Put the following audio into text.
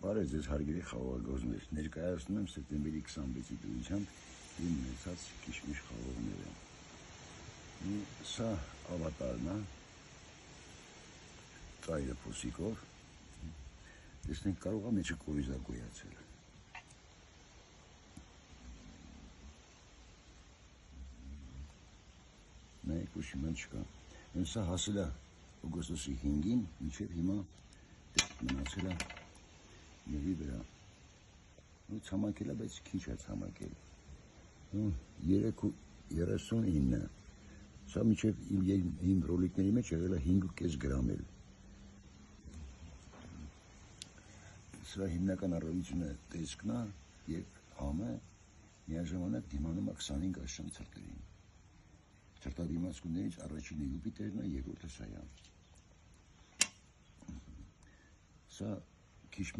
Բարև ձեզ հարգելի խաղողագործներ, ներկայացնում եմ սեպտեմբերի 26-ի դրությամբ իմ ունեցած քիշմիշ խաղողները։ Սա ավատարն է, ծայրը փոսիկով, տեսնենք կարող է մեջը կորիզա գոյացել։ Նայեք, ոչ իման չկա։ Սա հասել է օգոստոսի 5-ին, մինչև հիմա մնացել է նվի վրա։ Ցամաքել է, բայց քիչ է ցամաքել։ 3.39, սա մինչև իմ ռոլիկների մեջ եղել է 5.5 գրամ էլ։ Սրա հիմնական առավելությունը տեսքն է և համը միաժամանակ դիմանում է 25 աշնան ցրտերին։ Ցրտադիմացկուններից առաջինը Յուպիտերն է, երկրորդը սա է։ Սա քիշմիշ